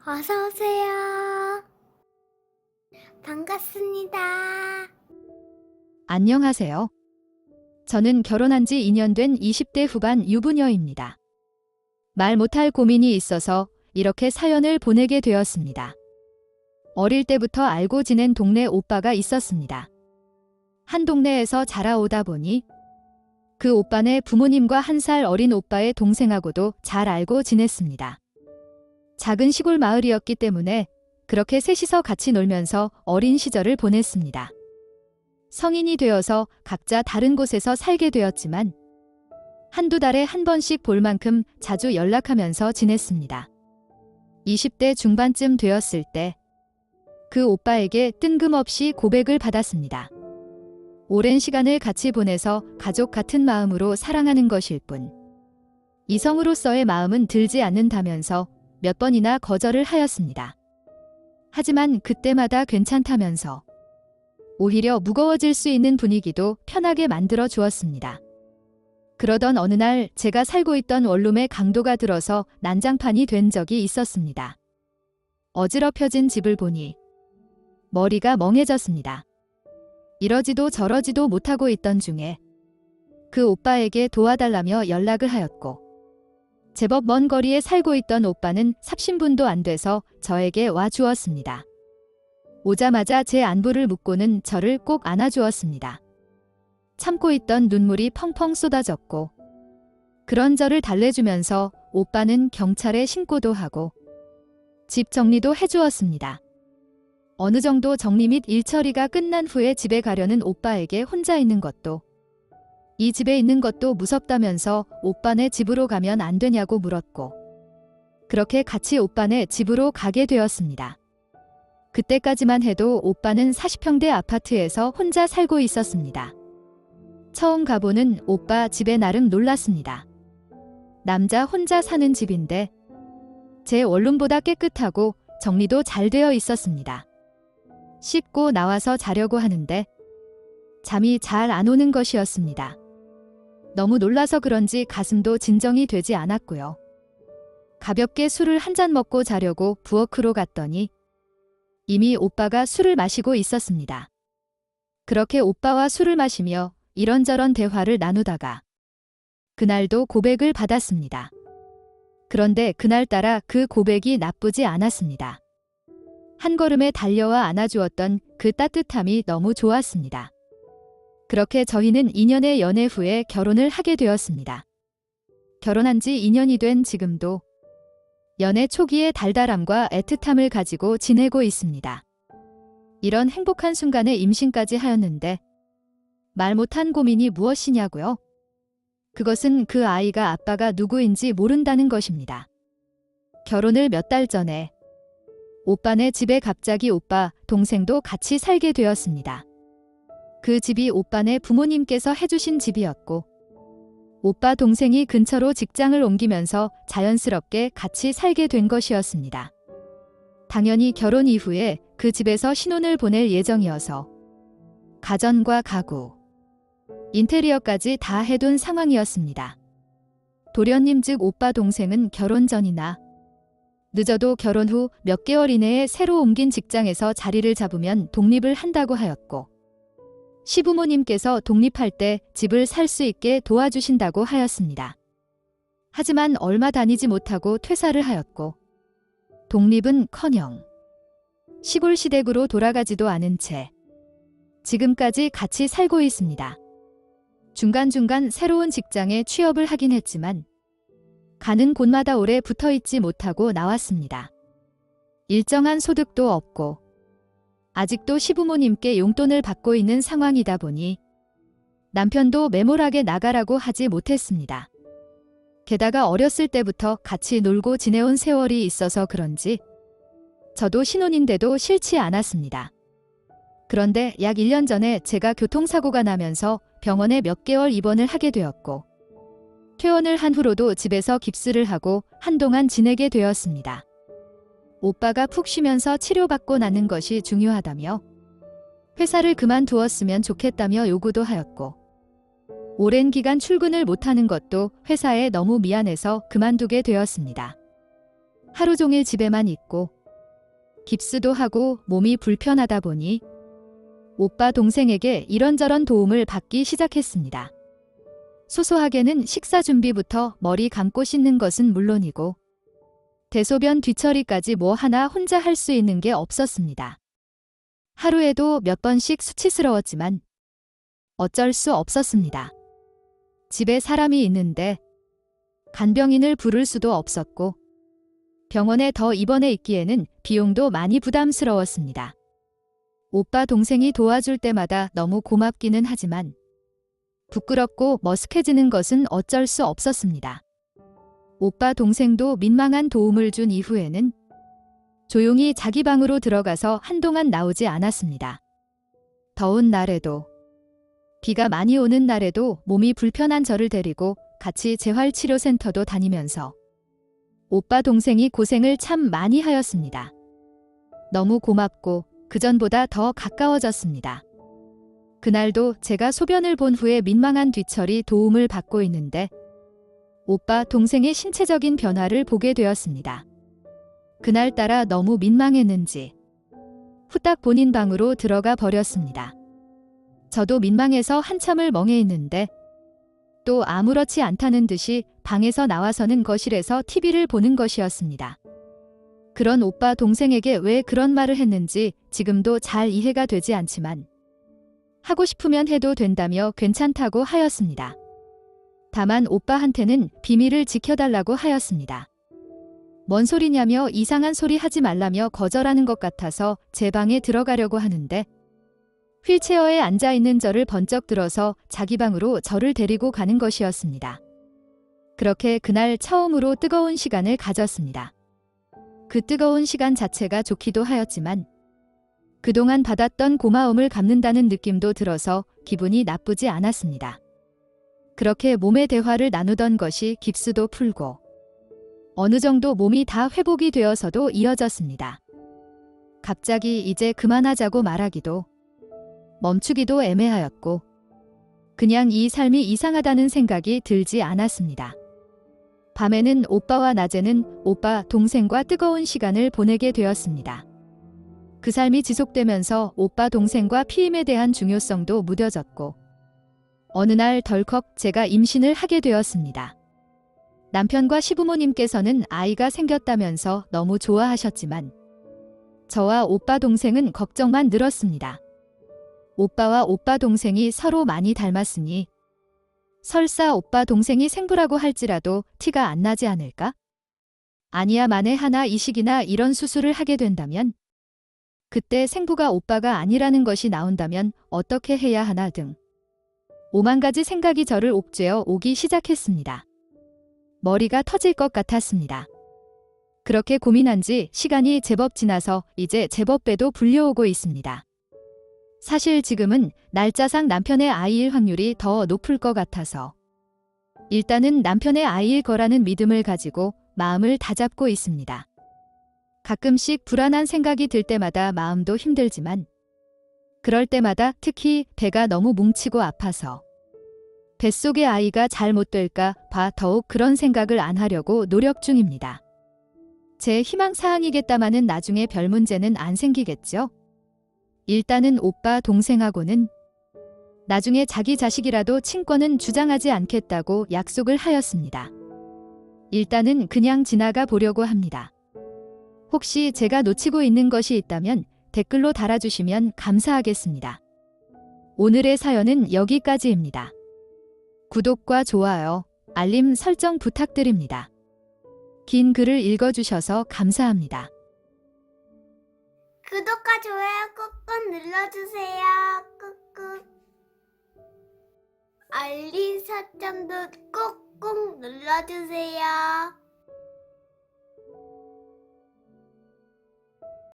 어서 오세요. 반갑습니다. 안녕하세요. 저는 결혼한 지 2년 된 20대 후반 유부녀입니다. 말 못할 고민이 있어서 이렇게 사연을 보내게 되었습니다. 어릴 때부터 알고 지낸 동네 오빠가 있었습니다. 한 동네에서 자라오다 보니 그 오빠네 부모님과 1살 어린 오빠의 동생하고도 잘 알고 지냈습니다. 작은 시골 마을이었기 때문에 그렇게 셋이서 같이 놀면서 어린 시절을 보냈습니다. 성인이 되어서 각자 다른 곳에서 살게 되었지만 한두 달에 한 번씩 볼 만큼 자주 연락하면서 지냈습니다. 20대 중반쯤 되었을 때 그 오빠에게 뜬금없이 고백을 받았습니다. 오랜 시간을 같이 보내서 가족 같은 마음으로 사랑하는 것일 뿐 이성으로서의 마음은 들지 않는다면서 몇 번이나 거절을 하였습니다. 하지만 그때마다 괜찮다면서 오히려 무거워질 수 있는 분위기도 편하게 만들어 주었습니다. 그러던 어느 날 제가 살고 있던 원룸에 강도가 들어서 난장판이 된 적이 있었습니다. 어지럽혀진 집을 보니 머리가 멍해졌습니다. 이러지도 저러지도 못하고 있던 중에 그 오빠에게 도와달라며 연락을 하였고 제법 먼 거리에 살고 있던 오빠는 삽신분도 안 돼서 저에게 와 주었습니다. 오자마자 제 안부를 묻고는 저를 꼭 안아주었습니다. 참고 있던 눈물이 펑펑 쏟아졌고 그런 저를 달래주면서 오빠는 경찰에 신고도 하고 집 정리도 해주었습니다. 어느 정도 정리 및 일처리가 끝난 후에 집에 가려는 오빠에게 혼자 있는 것도 이 집에 있는 것도 무섭다면서 오빠네 집으로 가면 안 되냐고 물었고 그렇게 같이 오빠네 집으로 가게 되었습니다. 그때까지만 해도 오빠는 40평대 아파트에서 혼자 살고 있었습니다. 처음 가보는 오빠 집에 나름 놀랐습니다. 남자 혼자 사는 집인데 제 원룸보다 깨끗하고 정리도 잘 되어 있었습니다. 씻고 나와서 자려고 하는데 잠이 잘 안 오는 것이었습니다. 너무 놀라서 그런지 가슴도 진정이 되지 않았고요. 가볍게 술을 한 잔 먹고 자려고 부엌으로 갔더니 이미 오빠가 술을 마시고 있었습니다. 그렇게 오빠와 술을 마시며 이런저런 대화를 나누다가 그날도 고백을 받았습니다. 그런데 그날따라 그 고백이 나쁘지 않았습니다. 한 걸음에 달려와 안아주었던 그 따뜻함이 너무 좋았습니다. 그렇게 저희는 2년의 연애 후에 결혼을 하게 되었습니다. 결혼한 지 2년이 된 지금도 연애 초기의 달달함과 애틋함을 가지고 지내고 있습니다. 이런 행복한 순간에 임신까지 하였는데 말 못한 고민이 무엇이냐고요? 그것은 그 아이가 아빠가 누구인지 모른다는 것입니다. 결혼을 몇 달 전에 오빠네 집에 갑자기 오빠, 동생도 같이 살게 되었습니다. 그 집이 오빠네 부모님께서 해주신 집이었고 오빠 동생이 근처로 직장을 옮기면서 자연스럽게 같이 살게 된 것이었습니다. 당연히 결혼 이후에 그 집에서 신혼을 보낼 예정이어서 가전과 가구, 인테리어까지 다 해둔 상황이었습니다. 도련님 즉 오빠 동생은 결혼 전이나 늦어도 결혼 후 몇 개월 이내에 새로 옮긴 직장에서 자리를 잡으면 독립을 한다고 하였고 시부모님께서 독립할 때 집을 살 수 있게 도와주신다고 하였습니다. 하지만 얼마 다니지 못하고 퇴사를 하였고 독립은커녕 시골 시댁으로 돌아가지도 않은 채 지금까지 같이 살고 있습니다. 중간중간 새로운 직장에 취업을 하긴 했지만 가는 곳마다 오래 붙어있지 못하고 나왔습니다. 일정한 소득도 없고 아직도 시부모님께 용돈을 받고 있는 상황이다 보니 남편도 매몰하게 나가라고 하지 못했습니다. 게다가 어렸을 때부터 같이 놀고 지내온 세월이 있어서 그런지 저도 신혼인데도 싫지 않았습니다. 그런데 약 1년 전에 제가 교통사고가 나면서 병원에 몇 개월 입원을 하게 되었고 퇴원을 한 후로도 집에서 깁스를 하고 한동안 지내게 되었습니다. 오빠가 푹 쉬면서 치료받고 나는 것이 중요하다며 회사를 그만두었으면 좋겠다며 요구도 하였고 오랜 기간 출근을 못하는 것도 회사에 너무 미안해서 그만두게 되었습니다. 하루 종일 집에만 있고 깁스도 하고 몸이 불편하다 보니 오빠 동생에게 이런저런 도움을 받기 시작했습니다. 소소하게는 식사 준비부터 머리 감고 씻는 것은 물론이고 대소변 뒤처리까지 뭐 하나 혼자 할 수 있는 게 없었습니다. 하루에도 몇 번씩 수치스러웠지만 어쩔 수 없었습니다. 집에 사람이 있는데 간병인을 부를 수도 없었고 병원에 더 입원해 있기에는 비용도 많이 부담스러웠습니다. 오빠 동생이 도와줄 때마다 너무 고맙기는 하지만 부끄럽고 머쓱해지는 것은 어쩔 수 없었습니다. 오빠 동생도 민망한 도움을 준 이후에는 조용히 자기 방으로 들어가서 한동안 나오지 않았습니다. 더운 날에도 비가 많이 오는 날에도 몸이 불편한 저를 데리고 같이 재활치료센터도 다니면서 오빠 동생이 고생을 참 많이 하였습니다. 너무 고맙고 그전보다 더 가까워졌습니다. 그날도 제가 소변을 본 후에 민망한 뒤처리 도움을 받고 있는데 오빠 동생의 신체적인 변화를 보게 되었습니다. 그날따라 너무 민망했는지 후딱 본인 방으로 들어가 버렸습니다. 저도 민망해서 한참을 멍해 있는데 또 아무렇지 않다는 듯이 방에서 나와서는 거실에서 TV를 보는 것이었습니다. 그런 오빠 동생에게 왜 그런 말을 했는지 지금도 잘 이해가 되지 않지만 하고 싶으면 해도 된다며 괜찮다고 하였습니다. 다만 오빠한테는 비밀을 지켜달라고 하였습니다. 뭔 소리냐며 이상한 소리 하지 말라며 거절하는 것 같아서 제 방에 들어가려고 하는데 휠체어에 앉아있는 저를 번쩍 들어서 자기 방으로 저를 데리고 가는 것이었습니다. 그렇게 그날 처음으로 뜨거운 시간을 가졌습니다. 그 뜨거운 시간 자체가 좋기도 하였지만 그동안 받았던 고마움을 갚는다는 느낌도 들어서 기분이 나쁘지 않았습니다. 그렇게 몸의 대화를 나누던 것이 깁스도 풀고 어느 정도 몸이 다 회복이 되어서도 이어졌습니다. 갑자기 이제 그만하자고 말하기도 멈추기도 애매하였고 그냥 이 삶이 이상하다는 생각이 들지 않았습니다. 밤에는 오빠와 낮에는 오빠 동생과 뜨거운 시간을 보내게 되었습니다. 그 삶이 지속되면서 오빠 동생과 피임에 대한 중요성도 무뎌졌고 어느 날 덜컥 제가 임신을 하게 되었습니다. 남편과 시부모님께서는 아이가 생겼다면서 너무 좋아하셨지만 저와 오빠 동생은 걱정만 늘었습니다. 오빠와 오빠 동생이 서로 많이 닮았으니 설사 오빠 동생이 생부라고 할지라도 티가 안 나지 않을까? 아니야 만에 하나 이식이나 이런 수술을 하게 된다면 그때 생부가 오빠가 아니라는 것이 나온다면 어떻게 해야 하나 등 오만 가지 생각이 저를 옥죄어 오기 시작했습니다. 머리가 터질 것 같았습니다. 그렇게 고민한 지 시간이 제법 지나서 이제 제법 배도 불려오고 있습니다. 사실 지금은 날짜상 남편의 아이일 확률이 더 높을 것 같아서 일단은 남편의 아이일 거라는 믿음을 가지고 마음을 다잡고 있습니다. 가끔씩 불안한 생각이 들 때마다 마음도 힘들지만 그럴 때마다 특히 배가 너무 뭉치고 아파서 뱃속의 아이가 잘 못 될까 봐 더욱 그런 생각을 안 하려고 노력 중입니다. 제 희망사항이겠다마는 나중에 별 문제는 안 생기겠죠? 일단은 오빠 동생하고는 나중에 자기 자식이라도 친권은 주장하지 않겠다고 약속을 하였습니다. 일단은 그냥 지나가 보려고 합니다. 혹시 제가 놓치고 있는 것이 있다면 댓글로 달아주시면 감사하겠습니다. 오늘의 사연은 여기까지입니다. 구독과 좋아요, 알림 설정 부탁드립니다. 긴 글을 읽어주셔서 감사합니다. 구독과 좋아요 꾹꾹 눌러주세요. 꾹꾹. 알림 설정도 꾹꾹 눌러주세요.